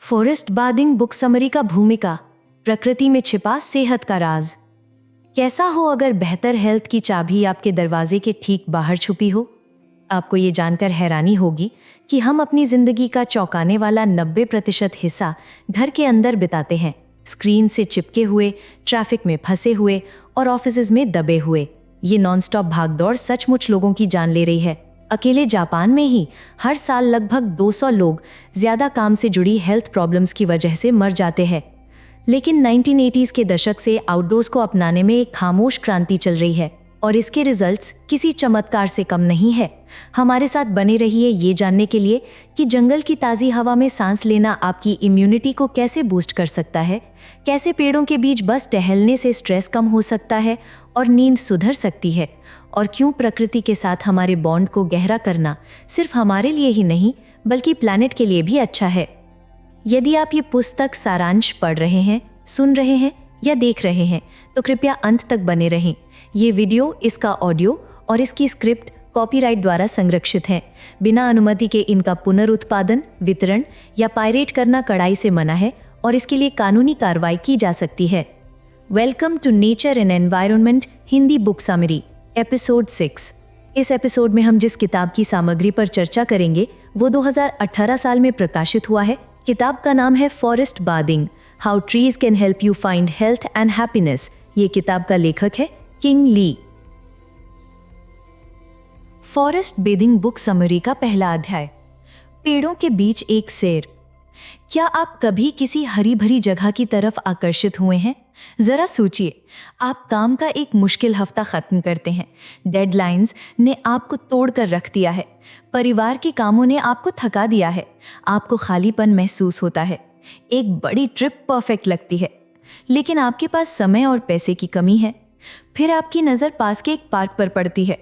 Forest bathing book summary का भूमिका, प्रकृति में छिपा सेहत का राज। कैसा हो अगर बेहतर हेल्थ की चाबी आपके दरवाजे के ठीक बाहर छुपी हो। आपको ये जानकर हैरानी होगी कि हम अपनी जिंदगी का चौंकाने वाला 90% हिस्सा घर के अंदर बिताते हैं, स्क्रीन से चिपके हुए, ट्रैफिक में फंसे हुए और ऑफिसेज में दबे हुए। ये नॉनस्टॉप भागदौड़ सचमुच लोगों की जान ले रही है। अकेले जापान में ही हर साल लगभग 200 लोग ज्यादा काम से जुड़ी हेल्थ प्रॉब्लम्स की वजह से मर जाते हैं। लेकिन 1980s के दशक से आउटडोर्स को अपनाने में एक खामोश क्रांति चल रही है और इसके रिजल्ट्स किसी चमत्कार से कम नहीं है। हमारे साथ बने रहिए ये जानने के लिए कि जंगल की ताज़ी हवा में सांस लेना आपकी इम्यूनिटी को कैसे बूस्ट कर सकता है, कैसे पेड़ों के बीच बस टहलने से स्ट्रेस कम हो सकता है और नींद सुधर सकती है, और क्यों प्रकृति के साथ हमारे बॉन्ड को गहरा करना सिर्फ हमारे लिए ही नहीं बल्कि प्लैनेट के लिए भी अच्छा है। यदि आप ये पुस्तक सारांश पढ़ रहे हैं, सुन रहे हैं या देख रहे हैं तो कृपया अंत तक बने रहें। ये वीडियो, इसका ऑडियो और इसकी स्क्रिप्ट कॉपीराइट द्वारा संरक्षित हैं। बिना अनुमति के इनका पुनरुत्पादन, वितरण या पायरेट करना कड़ाई से मना है और इसके लिए कानूनी कार्रवाई की जा सकती है। Welcome to nature and environment Hindi book summary, episode 6। इस एपिसोड में हम जिस किताब की सामग्री पर चर्चा करेंगे वो 2018 साल में प्रकाशित हुआ है। किताब का नाम है forest bathing, how trees can help you find health and happiness. ये किताब का लेखक है किंग ली। फॉरेस्ट बेथिंग बुक समरी का पहला अध्याय, पेड़ों के बीच एक सैर। क्या आप कभी किसी हरी भरी जगह की तरफ आकर्षित हुए हैं? जरा सोचिए, आप काम का एक मुश्किल हफ्ता खत्म करते हैं, डेडलाइंस ने आपको तोड़कर रख दिया है, परिवार के कामों ने आपको थका दिया है, आपको खालीपन महसूस होता है, एक बड़ी ट्रिप परफेक्ट लगती है, लेकिन आपके पास समय और पैसे की कमी है। फिर आपकी नज़र पास के एक पार्क पर पड़ती है।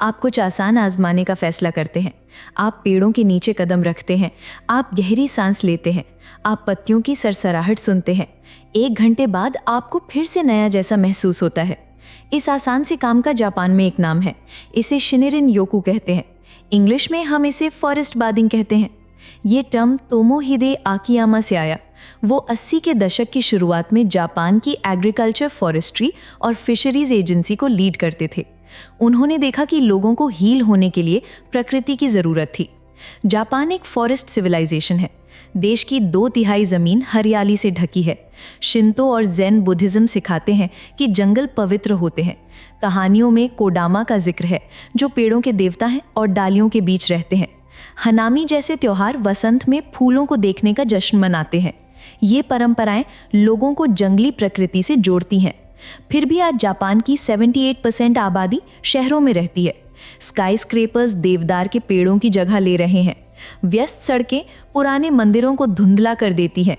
आप कुछ आसान आजमाने का फैसला करते हैं। आप पेड़ों के नीचे कदम रखते हैं, आप गहरी सांस लेते हैं, आप पत्तियों की सरसराहट सुनते हैं। 1 घंटे बाद आपको फिर से नया जैसा महसूस होता है। इस आसान से काम का जापान में एक नाम है, इसे शिनिरिन योकू कहते हैं। इंग्लिश में हम इसे फॉरेस्ट बाथिंग कहते हैं। ये टर्म तोमोहिदे आकियामा से आया। वो 80 के दशक की शुरुआत में जापान की एग्रीकल्चर, फॉरेस्ट्री और फिशरीज एजेंसी को लीड करते थे। उन्होंने देखा कि लोगों को हील होने के लिए प्रकृति की ज़रूरत थी। जापान एक फॉरेस्ट सिविलाइजेशन है। देश की 2/3 ज़मीन हरियाली से ढकी है। शिंतो और ज़ेन बुद्धिज़्म सिखाते हैं कि जंगल पवित्र होते हैं। कहानियों में कोडामा का जिक्र है, जो पेड़ों के देवता हैं और डालियों के बीच रहते हैं। हनामी जैसे त्योहार वसंत में फूलों को देखने का जश्न मनाते हैं। ये परंपराएं लोगों को जंगली प्रकृति से जोड़ती हैं। फिर भी आज जापान की 78% आबादी शहरों में रहती है। स्काई स्क्रेपर्स देवदार के पेड़ों की जगह ले रहे हैं। व्यस्त सड़कें पुराने मंदिरों को धुंधला कर देती हैं।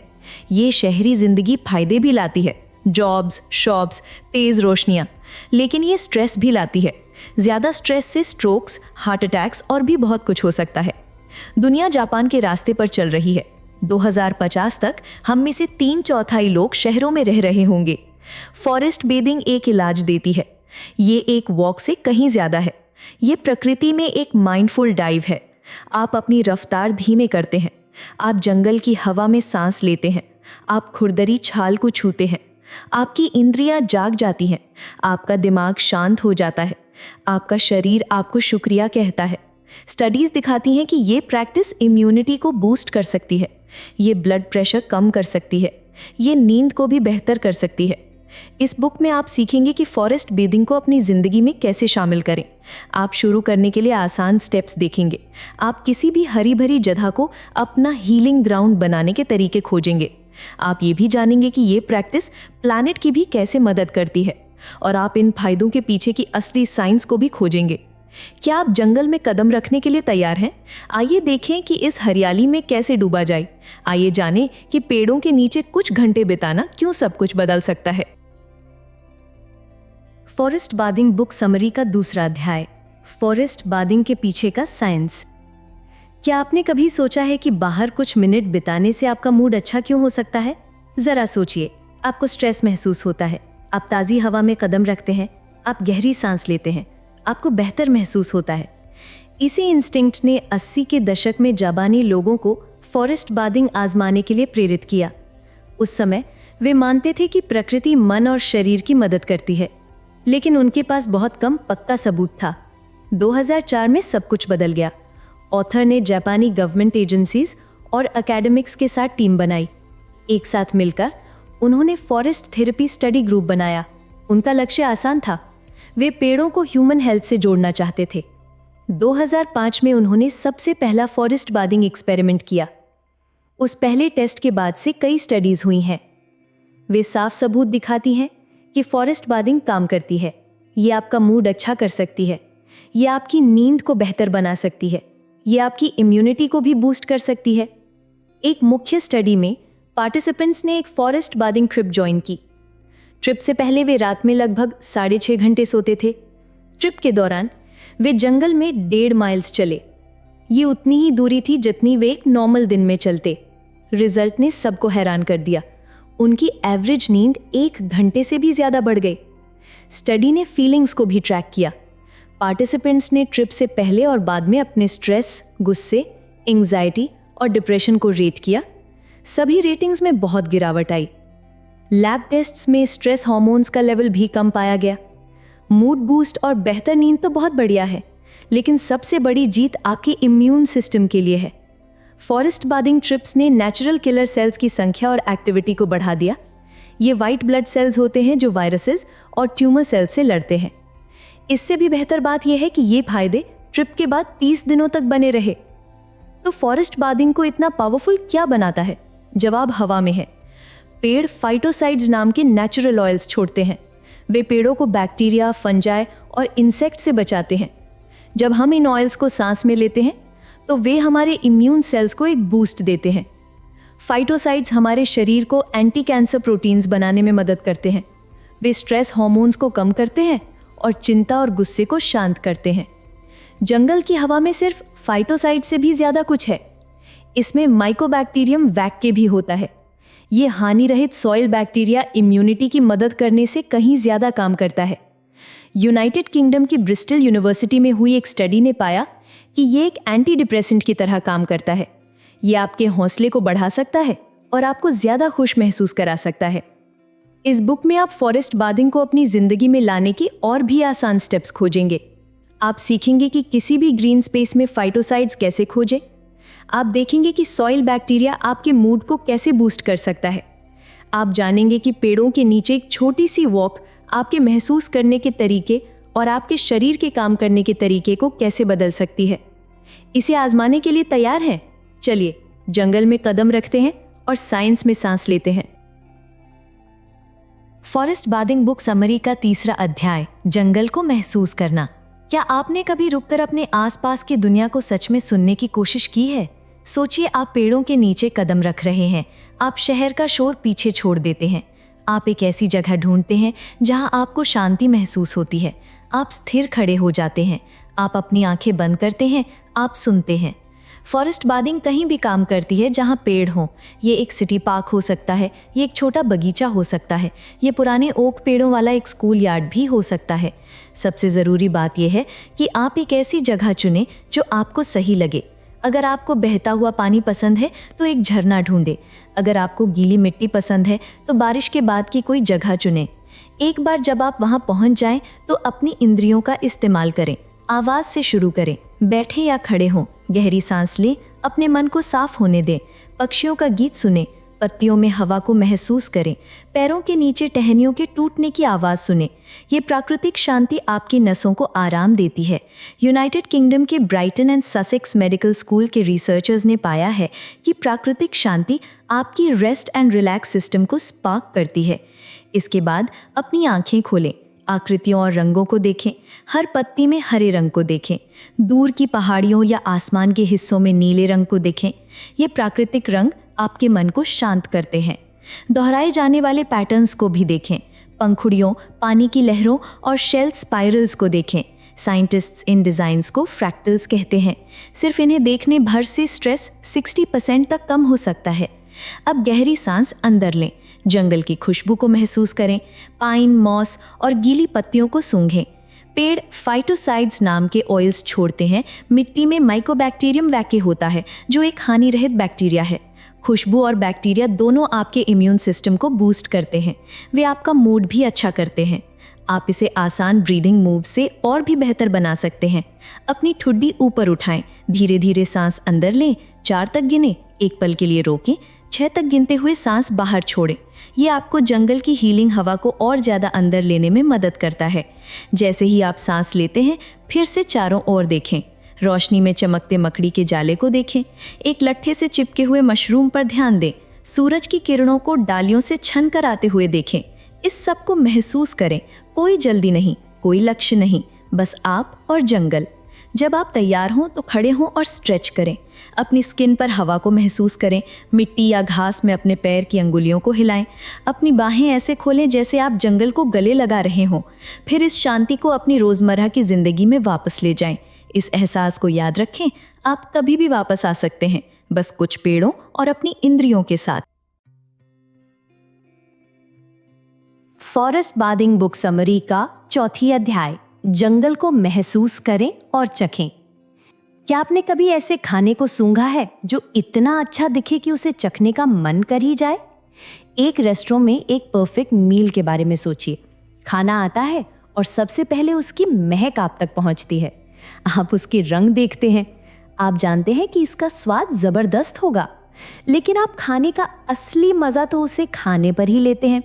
ये शहरी जिंदगी फायदे भी लाती है, जॉब्स, शॉप्स, तेज रोशनियाँ, लेकिन ये स्ट्रेस भी लाती है। ज़्यादा स्ट्रेस से स्ट्रोक्स, हार्ट अटैक्स और भी बहुत कुछ हो सकता है। दुनिया जापान के रास्ते पर चल रही है। 2050 तक हम में से 3/4 लोग शहरों में रह रहे होंगे। फॉरेस्ट बेथिंग एक इलाज देती है। ये एक वॉक से कहीं ज़्यादा है। ये प्रकृति में एक माइंडफुल डाइव है। आप अपनी रफ्तार धीमे करते हैं, आप जंगल की हवा में सांस लेते हैं, आप खुरदरी छाल को छूते हैं, आपकी इंद्रियां जाग जाती हैं, आपका दिमाग शांत हो जाता है, आपका शरीर आपको शुक्रिया कहता है। स्टडीज़ दिखाती हैं कि ये प्रैक्टिस इम्यूनिटी को बूस्ट कर सकती है, ये ब्लड प्रेशर कम कर सकती है, ये नींद को भी बेहतर कर सकती है। इस बुक में आप सीखेंगे कि फॉरेस्ट बेथिंग को अपनी ज़िंदगी में कैसे शामिल करें। आप शुरू करने के लिए आसान स्टेप्स देखेंगे। आप किसी भी हरी भरी जगह को अपना हीलिंग ग्राउंड बनाने के तरीके खोजेंगे। आप ये भी जानेंगे कि ये प्रैक्टिस प्लैनेट की भी कैसे मदद करती है, और आप इन फायदों के पीछे की असली साइंस को भी खोजेंगे। क्या आप जंगल में कदम रखने के लिए तैयार हैं? आइए देखें कि इस हरियाली में कैसे डूबा जाए। आइए जानें कि पेड़ों के नीचे कुछ घंटे बिताना क्यों सब कुछ बदल सकता है। फॉरेस्ट बाथिंग बुक समरी का दूसरा अध्याय, फॉरेस्ट बाथिंग के पीछे का साइंस। क्या आपने कभी सोचा है कि बाहर कुछ मिनट बिताने से आपका मूड अच्छा क्यों हो सकता है? जरा सोचिए, आपको स्ट्रेस महसूस होता है, आप ताज़ी हवा में कदम रखते हैं, आप गहरी सांस लेते हैं, आपको बेहतर महसूस होता है। इसी इंस्टिंक्ट ने 80 के दशक में जापानी लोगों को फॉरेस्ट बाथिंग आजमाने के लिए प्रेरित किया। उस समय वे मानते थे कि प्रकृति मन और शरीर की मदद करती है, लेकिन उनके पास बहुत कम पक्का सबूत था। 2004 में सब कुछ बदल गया। ऑथर ने जापानी गवर्नमेंट एजेंसीज और एकेडमिक्स के साथ टीम बनाई। एक साथ मिलकर उन्होंने फॉरेस्ट थेरेपी स्टडी ग्रुप बनाया। उनका लक्ष्य आसान था, वे पेड़ों को ह्यूमन हेल्थ से जोड़ना चाहते थे। 2005 में उन्होंने सबसे पहला फॉरेस्ट बाथिंग एक्सपेरिमेंट किया। उस पहले टेस्ट के बाद से कई स्टडीज हुई हैं। वे साफ सबूत दिखाती हैं कि फॉरेस्ट बाथिंग काम करती है। ये आपका मूड अच्छा कर सकती है, ये आपकी नींद को बेहतर बना सकती है, ये आपकी इम्यूनिटी को भी बूस्ट कर सकती है। एक मुख्य स्टडी में पार्टिसिपेंट्स ने एक फॉरेस्ट बाथिंग ट्रिप ज्वाइन की। ट्रिप से पहले वे रात में लगभग 6.5 घंटे सोते थे। ट्रिप के दौरान वे जंगल में 1.5 माइल्स चले। ये उतनी ही दूरी थी जितनी वे एक नॉर्मल दिन में चलते। रिजल्ट ने सबको हैरान कर दिया। उनकी एवरेज नींद 1 घंटे से भी ज्यादा बढ़ गई। स्टडी ने फीलिंग्स को भी ट्रैक किया। पार्टिसिपेंट्स ने ट्रिप से पहले और बाद में अपने स्ट्रेस, गुस्से, एंजाइटी और डिप्रेशन को रेट किया। सभी रेटिंग्स में बहुत गिरावट आई। लैब टेस्ट्स में स्ट्रेस हार्मोन्स का लेवल भी कम पाया गया। मूड बूस्ट और बेहतर नींद तो बहुत बढ़िया है, लेकिन सबसे बड़ी जीत आपके इम्यून सिस्टम के लिए है। फॉरेस्ट बाथिंग ट्रिप्स ने नेचुरल किलर सेल्स की संख्या और एक्टिविटी को बढ़ा दिया। ये वाइट ब्लड सेल्स होते हैं जो वायरसेस और ट्यूमर सेल्स से लड़ते हैं। इससे भी बेहतर बात यह है कि ये फायदे ट्रिप के बाद 30 दिनों तक बने रहे। तो फॉरेस्ट बाथिंग को इतना पावरफुल क्या बनाता है? जवाब हवा में है। पेड़ फाइटोसाइड्स नाम के नेचुरल ऑयल्स छोड़ते हैं। वे पेड़ों को बैक्टीरिया, फंजाई और इंसेक्ट से बचाते हैं। जब हम इन ऑयल्स को सांस में लेते हैं तो वे हमारे इम्यून सेल्स को एक बूस्ट देते हैं। फाइटोसाइड्स हमारे शरीर को एंटी कैंसर प्रोटीन्स बनाने में मदद करते हैं। वे स्ट्रेस हार्मोन्स को कम करते हैं और चिंता और गुस्से को शांत करते हैं। जंगल की हवा में सिर्फ फाइटोसाइड से भी ज्यादा कुछ है। इसमें माइकोबैक्टीरियम वैक्के भी होता है। ये हानि रहित सॉइल बैक्टीरिया इम्यूनिटी की मदद करने से कहीं ज्यादा काम करता है। यूनाइटेड किंगडम की ब्रिस्टल यूनिवर्सिटी में हुई एक स्टडी ने पाया कि ये एक एंटी डिप्रेसेंट की तरह काम करता है। ये आपके हौसले को बढ़ा सकता है और आपको ज्यादा खुश महसूस करा सकता है। इस बुक में आप फॉरेस्ट बाथिंग को अपनी जिंदगी में लाने के और भी आसान स्टेप्स खोजेंगे। आप सीखेंगे कि किसी भी ग्रीन स्पेस में फाइटोसाइड्स कैसे खोजें। आप देखेंगे कि सॉइल बैक्टीरिया आपके मूड को कैसे बूस्ट कर सकता है। आप जानेंगे कि पेड़ों के नीचे एक छोटी सी वॉक आपके महसूस करने के तरीके और आपके शरीर के काम करने के तरीके को कैसे बदल सकती है। इसे आजमाने के लिए तैयार हैं? चलिए जंगल में कदम रखते हैं और साइंस में सांस लेते हैं। फॉरेस्ट बाथिंग बुक समरी का तीसरा अध्याय, जंगल को महसूस करना। क्या आपने कभी रुककर अपने आसपास की दुनिया को सच में सुनने की कोशिश की है? सोचिए, आप पेड़ों के नीचे कदम रख रहे हैं। आप शहर का शोर पीछे छोड़ देते हैं। आप एक ऐसी जगह ढूंढते हैं जहां आपको शांति महसूस होती है। आप स्थिर खड़े हो जाते हैं। आप अपनी आंखें बंद करते हैं। आप सुनते हैं। फॉरेस्ट बाथिंग कहीं भी काम करती है जहां पेड़ हों। ये एक सिटी पार्क हो सकता है, ये एक छोटा बगीचा हो सकता है, ये पुराने ओक पेड़ों वाला एक स्कूल यार्ड भी हो सकता है। सबसे ज़रूरी बात यह है कि आप एक ऐसी जगह चुनें जो आपको सही लगे। अगर आपको बहता हुआ पानी पसंद है तो एक झरना ढूंढें। अगर आपको गीली मिट्टी पसंद है तो बारिश के बाद की कोई जगह चुनें। एक बार जब आप वहां पहुंच जाएं तो अपनी इंद्रियों का इस्तेमाल करें। आवाज़ से शुरू करें। बैठे या खड़े हों, गहरी सांस लें, अपने मन को साफ होने दें। पक्षियों का गीत सुनें, पत्तियों में हवा को महसूस करें, पैरों के नीचे टहनियों के टूटने की आवाज़ सुनें। ये प्राकृतिक शांति आपकी नसों को आराम देती है। यूनाइटेड किंगडम के Brighton and Sussex medical school के रिसर्चर्स ने पाया है कि प्राकृतिक शांति आपकी रेस्ट एंड रिलैक्स सिस्टम को स्पार्क करती है। इसके बाद अपनी आंखें खोलें, आकृतियों और रंगों को देखें। हर पत्ती में हरे रंग को देखें। दूर की पहाड़ियों या आसमान के हिस्सों में नीले रंग को देखें। ये प्राकृतिक रंग आपके मन को शांत करते हैं। दोहराए जाने वाले पैटर्न्स को भी देखें। पंखुड़ियों, पानी की लहरों और शेल स्पाइरल्स को देखें। साइंटिस्ट्स इन डिज़ाइंस को फ्रैक्टल्स कहते हैं। सिर्फ इन्हें देखने भर से स्ट्रेस 60% तक कम हो सकता है। अब गहरी सांस अंदर लें। जंगल की खुशबू को महसूस करें। पाइन, मॉस और गीली पत्तियों को सूंघें। पेड़ फाइटोसाइड्स नाम के ऑयल्स छोड़ते हैं। मिट्टी में माइकोबैक्टीरियम वैके होता है जो एक हानि रहित बैक्टीरिया है। खुशबू और बैक्टीरिया दोनों आपके इम्यून सिस्टम को बूस्ट करते हैं। वे आपका मूड भी अच्छा करते हैं। आप इसे आसान ब्रीदिंग मूव से और भी बेहतर बना सकते हैं। अपनी ठुड्डी ऊपर उठाएं, धीरे धीरे सांस अंदर लें, 4 तक गिनें, एक पल के लिए रोकें, 6 तक गिनते हुए सांस बाहर छोड़ें। ये आपको जंगल की हीलिंग हवा को और ज़्यादा अंदर लेने में मदद करता है। जैसे ही आप सांस लेते हैं, फिर से चारों ओर देखें। रोशनी में चमकते मकड़ी के जाले को देखें। एक लट्ठे से चिपके हुए मशरूम पर ध्यान दें। सूरज की किरणों को डालियों से छन कर आते हुए देखें। इस सब को महसूस करें। कोई जल्दी नहीं, कोई लक्ष्य नहीं, बस आप और जंगल। जब आप तैयार हों तो खड़े हों और स्ट्रेच करें। अपनी स्किन पर हवा को महसूस करें। मिट्टी या घास में अपने पैर की अंगुलियों को हिलाएं। अपनी बाहें ऐसे खोलें जैसे आप जंगल को गले लगा रहे हों। फिर इस शांति को अपनी रोज़मर्रा की ज़िंदगी में वापस ले जाएं। इस एहसास को याद रखें, आप कभी भी वापस आ सकते हैं, बस कुछ पेड़ों और अपनी इंद्रियों के साथ। फॉरेस्ट बाथिंग बुक समरी का चौथी अध्याय, जंगल को महसूस करें और चखें। क्या आपने कभी ऐसे खाने को सूंघा है जो इतना अच्छा दिखे कि उसे चखने का मन कर ही जाए? एक रेस्टोरेंट में एक परफेक्ट मील के बारे में सोचिए। खाना आता है और सबसे पहले उसकी महक आप तक पहुंचती है। आप उसके रंग देखते हैं, आप जानते हैं कि इसका स्वाद जबरदस्त होगा, लेकिन आप खाने का असली मजा तो उसे खाने पर ही लेते हैं।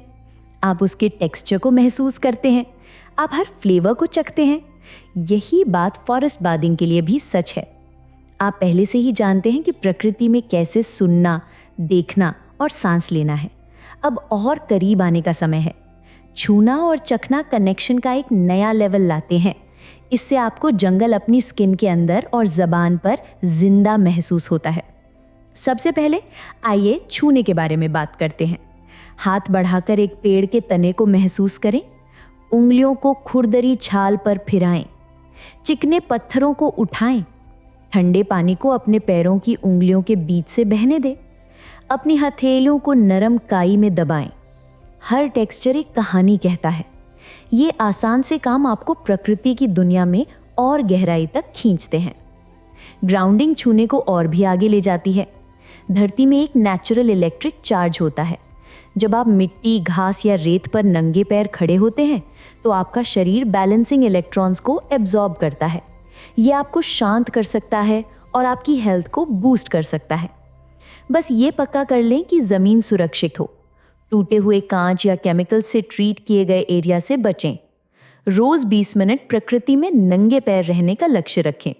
आप उसके टेक्सचर को महसूस करते हैं, आप हर फ्लेवर को चखते हैं। यही बात फॉरेस्ट बाथिंग के लिए भी सच है। आप पहले से ही जानते हैं कि प्रकृति में कैसे सुनना, देखना और सांस लेना है। अब और करीब आने का समय है। छूना और चखना कनेक्शन का एक नया लेवल लाते हैं। इससे आपको जंगल अपनी स्किन के अंदर और ज़बान पर जिंदा महसूस होता है। सबसे पहले आइए छूने के बारे में बात करते हैं। हाथ बढ़ाकर एक पेड़ के तने को महसूस करें। उंगलियों को खुरदरी छाल पर फिराएं। चिकने पत्थरों को उठाएं। ठंडे पानी को अपने पैरों की उंगलियों के बीच से बहने दें। अपनी हथेलियों को नरम काई में दबाएं। हर टेक्सचर एक कहानी कहता है। ये आसान से काम आपको प्रकृति की दुनिया में और गहराई तक खींचते हैं। ग्राउंडिंग छूने को और भी आगे ले जाती है। धरती में एक नेचुरल इलेक्ट्रिक चार्ज होता है। जब आप मिट्टी, घास या रेत पर नंगे पैर खड़े होते हैं तो आपका शरीर बैलेंसिंग इलेक्ट्रॉन्स को एब्जॉर्ब करता है। ये आपको शांत कर सकता है और आपकी हेल्थ को बूस्ट कर सकता है। बस ये पक्का कर लें कि ज़मीन सुरक्षित हो। टूटे हुए कांच या केमिकल से ट्रीट किए गए एरिया से बचें। रोज 20 मिनट प्रकृति में नंगे पैर रहने का लक्ष्य रखें।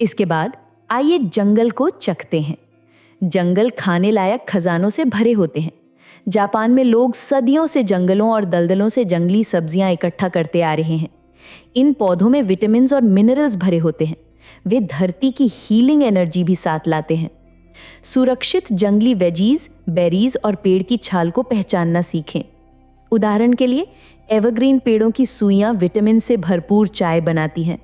इसके बाद आइए जंगल को चखते हैं। जंगल खाने लायक खजानों से भरे होते हैं। जापान में लोग सदियों से जंगलों और दलदलों से जंगली सब्जियां इकट्ठा करते आ रहे हैं। इन पौधों में विटामिन्स और मिनरल्स भरे होते हैं। वे धरती की हीलिंग एनर्जी भी साथ लाते हैं। सुरक्षित जंगली वेजीज, बेरीज और पेड़ की छाल को पहचानना सीखें। उदाहरण के लिए एवरग्रीन पेड़ों की सुइयां विटामिन से भरपूर चाय बनाती हैं।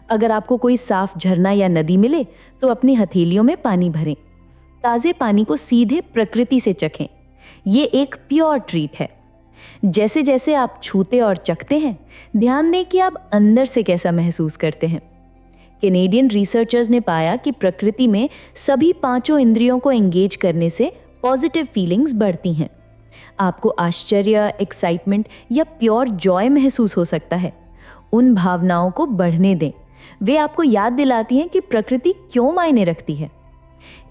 अगर आपको कोई साफ झरना या नदी मिले तो अपनी हथेलियों में पानी भरें। ताज़े पानी को सीधे प्रकृति से चखें। ये एक प्योर ट्रीट है। जैसे जैसे आप छूते और चखते हैं, ध्यान दें कि आप अंदर से कैसा महसूस करते हैं। कैनेडियन रिसर्चर्स ने पाया कि प्रकृति में सभी 5 इंद्रियों को एंगेज करने से पॉजिटिव फीलिंग्स बढ़ती हैं। आपको आश्चर्य, एक्साइटमेंट या प्योर जॉय महसूस हो सकता है। उन भावनाओं को बढ़ने दें। वे आपको याद दिलाती हैं कि प्रकृति क्यों मायने रखती है।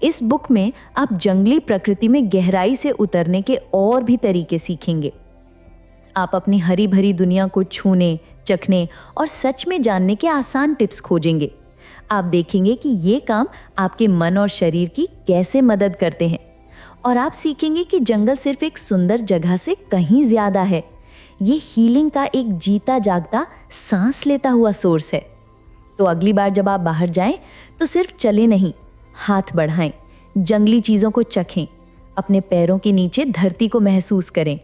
इस बुक में आप जंगली प्रकृति में गहराई से उतरने के और भी तरीके सीखेंगे। आप अपनी हरी भरी दुनिया को छूने, चखने और सच में जानने के आसान टिप्स खोजेंगे। आप देखेंगे कि ये काम आपके मन और शरीर की कैसे मदद करते हैं और आप सीखेंगे कि जंगल सिर्फ एक सुंदर जगह से कहीं ज्यादा है। ये हीलिंग का एक जीता जागता, सांस लेता हुआ सोर्स है। तो अगली बार जब आप बाहर जाएं तो सिर्फ चले नहीं, हाथ बढ़ाएं, जंगली चीजों को चखें, अपने पैरों के नीचे धरती को महसूस करें,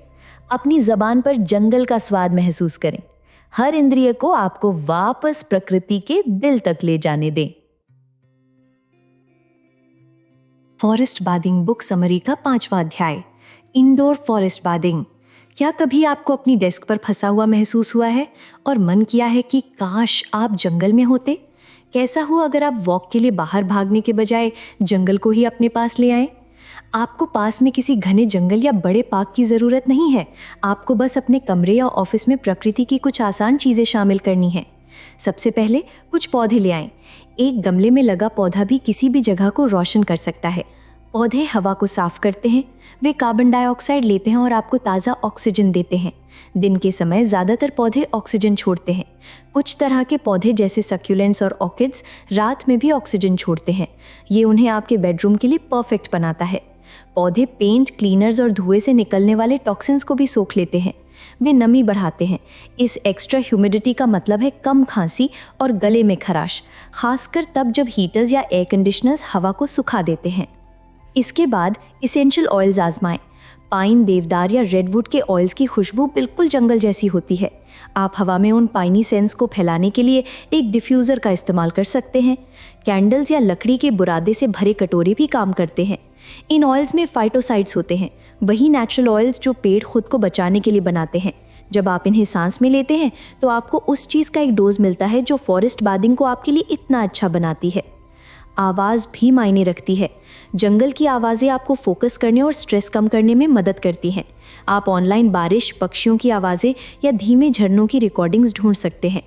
अपनी जबान पर जंगल का स्वाद महसूस करें। हर इंद्रिय को आपको वापस प्रकृति के दिल तक ले जाने दें। फॉरेस्ट बाथिंग बुक समरी का 5वां अध्याय, इंडोर फॉरेस्ट बाथिंग। क्या कभी आपको अपनी डेस्क पर फंसा हुआ महसूस हुआ है और मन किया है कि काश आप जंगल में होते? कैसा हुआ अगर आप वॉक के लिए बाहर भागने के बजाय जंगल को ही अपने पास ले आएं? आपको पास में किसी घने जंगल या बड़े पार्क की ज़रूरत नहीं है। आपको बस अपने कमरे या ऑफिस में प्रकृति की कुछ आसान चीज़ें शामिल करनी हैं। सबसे पहले कुछ पौधे ले आएं। एक गमले में लगा पौधा भी किसी भी जगह को रोशन कर सकता है। पौधे हवा को साफ करते हैं, वे कार्बन डाइऑक्साइड लेते हैं और आपको ताज़ा ऑक्सीजन देते हैं। दिन के समय ज़्यादातर पौधे ऑक्सीजन छोड़ते हैं। कुछ तरह के पौधे जैसे सक्यूलेंट्स और ऑर्किड्स रात में भी ऑक्सीजन छोड़ते हैं। ये उन्हें आपके बेडरूम के लिए परफेक्ट बनाता है। पौधे पेंट, क्लीनर्स और धुएं से निकलने वाले टॉक्सिन्स को भी सोख लेते हैं। वे नमी बढ़ाते हैं। इस एक्स्ट्रा ह्यूमिडिटी का मतलब है कम खांसी और गले में खराश, खासकर तब जब हीटर्स या एयर कंडीशनर्स हवा को सुखा देते हैं। इसके बाद इसेंशियल ऑयल्स आजमाएं। पाइन, देवदार या रेडवुड के ऑयल्स की खुशबू बिल्कुल जंगल जैसी होती है। आप हवा में उन पाइनी सेंस को फैलाने के लिए एक डिफ्यूज़र का इस्तेमाल कर सकते हैं। कैंडल्स या लकड़ी के बुरादे से भरे कटोरे भी काम करते हैं। इन ऑयल्स में फाइटोसाइड्स होते हैं, वही नेचुरल ऑयल्स जो पेड़ खुद को बचाने के लिए बनाते हैं। जब आप इन्हें सांस में लेते हैं तो आपको उस चीज़ का एक डोज मिलता है जो फॉरेस्ट बाथिंग को आपके लिए इतना अच्छा बनाती है। आवाज़ भी मायने रखती है। जंगल की आवाज़ें आपको फोकस करने और स्ट्रेस कम करने में मदद करती हैं। आप ऑनलाइन बारिश, पक्षियों की आवाज़ें या धीमे झरनों की रिकॉर्डिंग्स ढूंढ सकते हैं।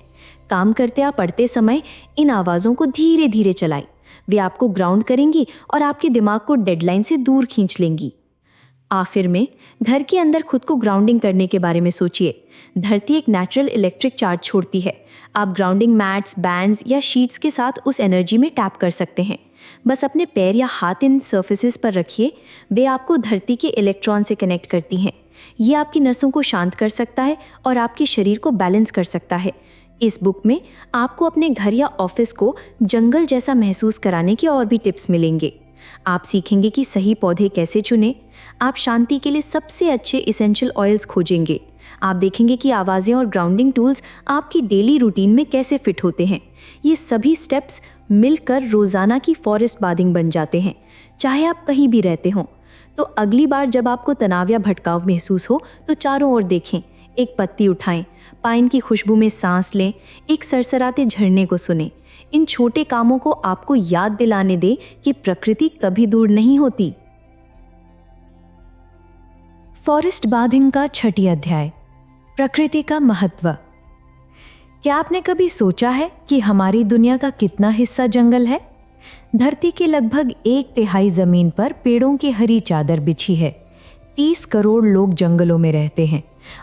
काम करते या पढ़ते समय इन आवाज़ों को धीरे धीरे चलाएं। वे आपको ग्राउंड करेंगी और आपके दिमाग को डेडलाइन से दूर खींच लेंगी। आखिर में घर के अंदर खुद को ग्राउंडिंग करने के बारे में सोचिए। धरती एक नेचुरल इलेक्ट्रिक चार्ज छोड़ती है। आप ग्राउंडिंग मैट्स, बैंड्स या शीट्स के साथ उस एनर्जी में टैप कर सकते हैं। बस अपने पैर या हाथ इन सर्फेसेस पर रखिए। वे आपको धरती के इलेक्ट्रॉन से कनेक्ट करती हैं। ये आपकी नसों को शांत कर सकता है और आपके शरीर को बैलेंस कर सकता है। इस बुक में आपको अपने घर या ऑफिस को जंगल जैसा महसूस कराने के और भी टिप्स मिलेंगे। आप सीखेंगे कि सही पौधे कैसे चुनें। आप शांति के लिए सबसे अच्छे इसेंशियल ऑयल्स खोजेंगे। आप देखेंगे कि आवाज़ें और ग्राउंडिंग टूल्स आपकी डेली रूटीन में कैसे फिट होते हैं। ये सभी स्टेप्स मिलकर रोज़ाना की फॉरेस्ट बाथिंग बन जाते हैं, चाहे आप कहीं भी रहते हों। तो अगली बार जब आपको तनाव या भटकाव महसूस हो तो चारों ओर देखें, एक पत्ती उठाएं, पाइन की खुशबू में सांस लें, एक सरसराते झरने को सुनें। इन छोटे कामों को आपको याद दिलाने दें कि प्रकृति कभी दूर नहीं होती। फॉरेस्ट बाथिंग का 6वां अध्याय, प्रकृति का महत्व। क्या आपने कभी सोचा है कि हमारी दुनिया का कितना हिस्सा जंगल है? धरती के लगभग 1/3 जमीन पर पेड़ों की हरी चादर बिछी है। 30 करोड़ लोग जंगलों में रहते हैं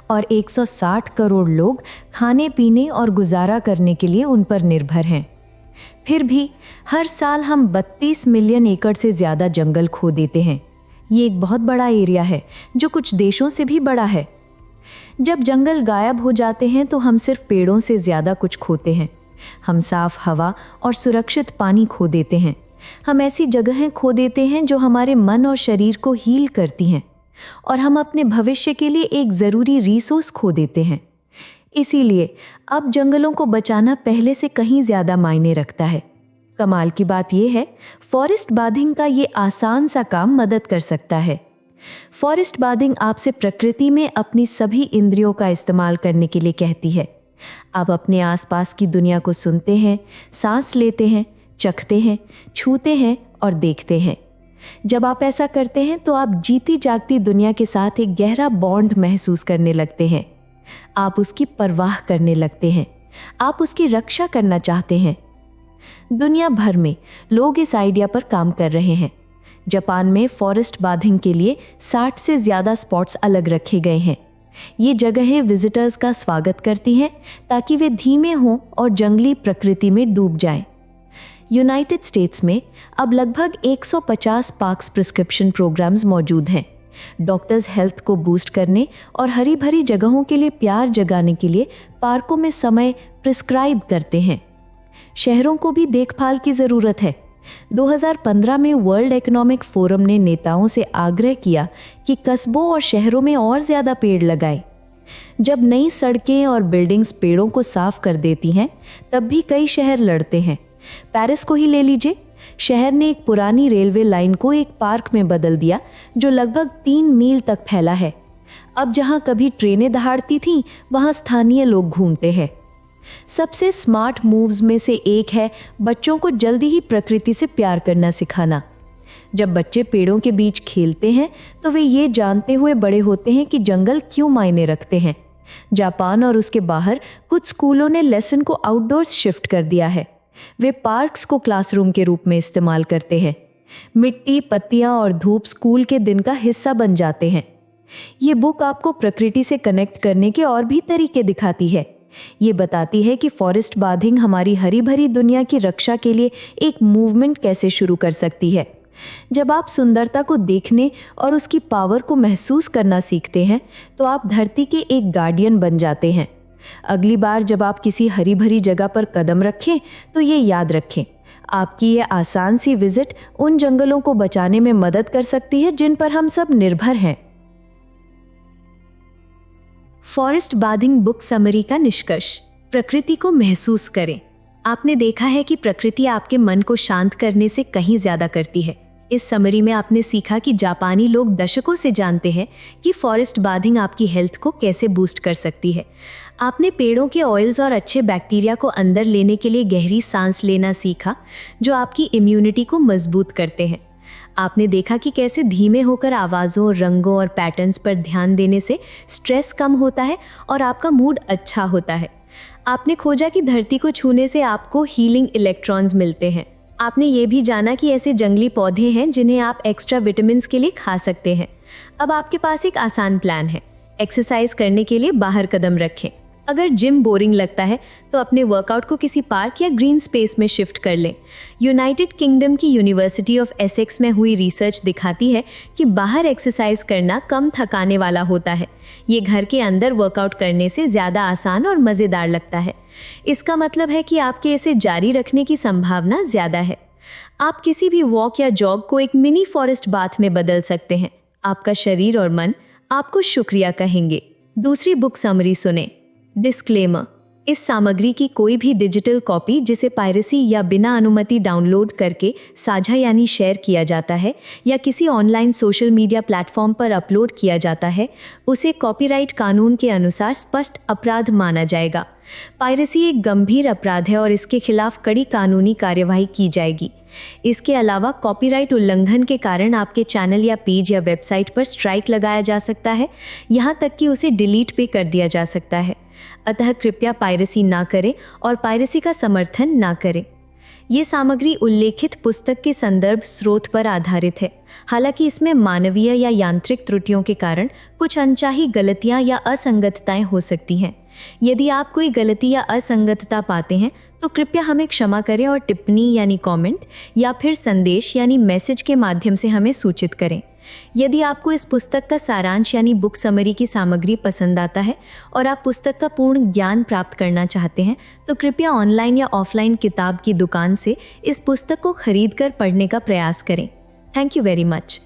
और 160 करोड़ लोग खाने पीने और गुजारा करने के लिए उन पर निर्भर हैं। फिर भी हर साल हम 32 मिलियन एकड़ से ज़्यादा जंगल खो देते हैं। ये एक बहुत बड़ा एरिया है जो कुछ देशों से भी बड़ा है। जब जंगल गायब हो जाते हैं तो हम सिर्फ पेड़ों से ज़्यादा कुछ खोते हैं। हम साफ हवा और सुरक्षित पानी खो देते हैं। हम ऐसी जगहें खो देते हैं जो हमारे मन और शरीर को हील करती हैं, और हम अपने भविष्य के लिए एक ज़रूरी रिसोर्स खो देते हैं। इसीलिए अब जंगलों को बचाना पहले से कहीं ज़्यादा मायने रखता है। कमाल की बात यह है, फॉरेस्ट बाथिंग का ये आसान सा काम मदद कर सकता है। फॉरेस्ट बाथिंग आपसे प्रकृति में अपनी सभी इंद्रियों का इस्तेमाल करने के लिए कहती है। आप अपने आसपास की दुनिया को सुनते हैं, सांस लेते हैं, चखते हैं, छूते हैं और देखते हैं। जब आप ऐसा करते हैं तो आप जीती जागती दुनिया के साथ एक गहरा बॉन्ड महसूस करने लगते हैं। आप उसकी परवाह करने लगते हैं। आप उसकी रक्षा करना चाहते हैं। दुनिया भर में लोग इस आइडिया पर काम कर रहे हैं। जापान में फॉरेस्ट बाथिंग के लिए 60 से ज़्यादा स्पॉट्स अलग रखे गए हैं। ये जगहें विजिटर्स का स्वागत करती हैं ताकि वे धीमे हों और जंगली प्रकृति में डूब जाएं। यूनाइटेड स्टेट्स में अब लगभग 150 पार्क्स प्रिस्क्रिप्शन प्रोग्राम्स मौजूद हैं। डॉक्टर्स हेल्थ को बूस्ट करने और हरी भरी जगहों के लिए प्यार जगाने के लिए पार्कों में समय प्रिस्क्राइब करते हैं। शहरों को भी देखभाल की ज़रूरत है। 2015 में वर्ल्ड इकोनॉमिक फोरम ने नेताओं से आग्रह किया कि कस्बों और शहरों में और ज़्यादा पेड़ लगाएं। जब नई सड़कें और बिल्डिंग्स पेड़ों को साफ कर देती हैं, तब भी कई शहर लड़ते हैं। पेरिस को ही ले लीजिए। शहर ने एक पुरानी रेलवे लाइन को एक पार्क में बदल दिया जो लगभग 3 मील तक फैला है। अब जहाँ कभी ट्रेनें दहाड़ती थीं, वहाँ स्थानीय लोग घूमते हैं। सबसे स्मार्ट मूव्स में से एक है बच्चों को जल्दी ही प्रकृति से प्यार करना सिखाना। जब बच्चे पेड़ों के बीच खेलते हैं तो वे ये जानते हुए बड़े होते हैं कि जंगल क्यों मायने रखते हैं। जापान और उसके बाहर कुछ स्कूलों ने लेसन को आउटडोर्स शिफ्ट कर दिया है। वे पार्क्स को क्लासरूम के रूप में इस्तेमाल करते हैं। मिट्टी, पत्तियां और धूप स्कूल के दिन का हिस्सा बन जाते हैं। ये बुक आपको प्रकृति से कनेक्ट करने के और भी तरीके दिखाती है। ये बताती है कि फॉरेस्ट बाथिंग हमारी हरी भरी दुनिया की रक्षा के लिए एक मूवमेंट कैसे शुरू कर सकती है। जब आप सुंदरता को देखने और उसकी पावर को महसूस करना सीखते हैं तो आप धरती के एक गार्डियन बन जाते हैं। अगली बार जब आप किसी हरी भरी जगह पर कदम रखें तो ये याद रखें, आपकी ये आसान सी विजिट उन जंगलों को बचाने में मदद कर सकती है जिन पर हम सब निर्भर हैं। फॉरेस्ट बाथिंग बुक समरी का निष्कर्ष: प्रकृति को महसूस करें। आपने देखा है कि प्रकृति आपके मन को शांत करने से कहीं ज्यादा करती है। इस समरी में आपने सीखा कि जापानी लोग दशकों से जानते हैं कि फॉरेस्ट बाथिंग आपकी हेल्थ को कैसे बूस्ट कर सकती है। आपने पेड़ों के ऑयल्स और अच्छे बैक्टीरिया को अंदर लेने के लिए गहरी सांस लेना सीखा, जो आपकी इम्यूनिटी को मजबूत करते हैं। आपने देखा कि कैसे धीमे होकर आवाज़ों, रंगों और पैटर्न्स पर ध्यान देने से स्ट्रेस कम होता है और आपका मूड अच्छा होता है। आपने खोजा कि धरती को छूने से आपको हीलिंग इलेक्ट्रॉन्स मिलते हैं। आपने ये भी जाना कि ऐसे जंगली पौधे हैं जिन्हें आप एक्स्ट्रा विटामिन्स के लिए खा सकते हैं। अब आपके पास एक आसान प्लान है। एक्सरसाइज करने के लिए बाहर कदम रखें। अगर जिम बोरिंग लगता है तो अपने वर्कआउट को किसी पार्क या ग्रीन स्पेस में शिफ्ट कर लें। यूनाइटेड किंगडम की यूनिवर्सिटी ऑफ एसेक्स में हुई रिसर्च दिखाती है कि बाहर एक्सरसाइज करना कम थकाने वाला होता है। ये घर के अंदर वर्कआउट करने से ज़्यादा आसान और मज़ेदार लगता है। इसका मतलब है कि आपके इसे जारी रखने की संभावना ज़्यादा है। आप किसी भी वॉक या जॉग को एक मिनी फॉरेस्ट बाथ में बदल सकते हैं। आपका शरीर और मन आपको शुक्रिया कहेंगे। दूसरी बुक समरी सुने। डिस्क्लेमर: इस सामग्री की कोई भी डिजिटल कॉपी जिसे पायरेसी या बिना अनुमति डाउनलोड करके साझा यानी शेयर किया जाता है या किसी ऑनलाइन सोशल मीडिया प्लेटफॉर्म पर अपलोड किया जाता है, उसे कॉपीराइट कानून के अनुसार स्पष्ट अपराध माना जाएगा। पायरेसी एक गंभीर अपराध है और इसके खिलाफ कड़ी कानूनी कार्यवाही की जाएगी। इसके अलावा कॉपीराइट उल्लंघन के कारण आपके चैनल या पेज या वेबसाइट पर स्ट्राइक लगाया जा सकता है, यहाँ तक कि उसे डिलीट भी कर दिया जा सकता है। अतः कृपया पायरेसी ना करें और पायरेसी का समर्थन ना करें। ये सामग्री उल्लेखित पुस्तक के संदर्भ स्रोत पर आधारित है। हालांकि इसमें मानवीय या यांत्रिक त्रुटियों के कारण कुछ अनचाही गलतियां या असंगतताएं हो सकती हैं। यदि आप कोई गलती या असंगतता पाते हैं तो कृपया हमें क्षमा करें और टिप्पणी यानी कमेंट या फिर संदेश यानी मैसेज के माध्यम से हमें सूचित करें। यदि आपको इस पुस्तक का सारांश यानी बुक समरी की सामग्री पसंद आता है और आप पुस्तक का पूर्ण ज्ञान प्राप्त करना चाहते हैं तो कृपया ऑनलाइन या ऑफलाइन किताब की दुकान से इस पुस्तक को खरीद कर पढ़ने का प्रयास करें। Thank you very much.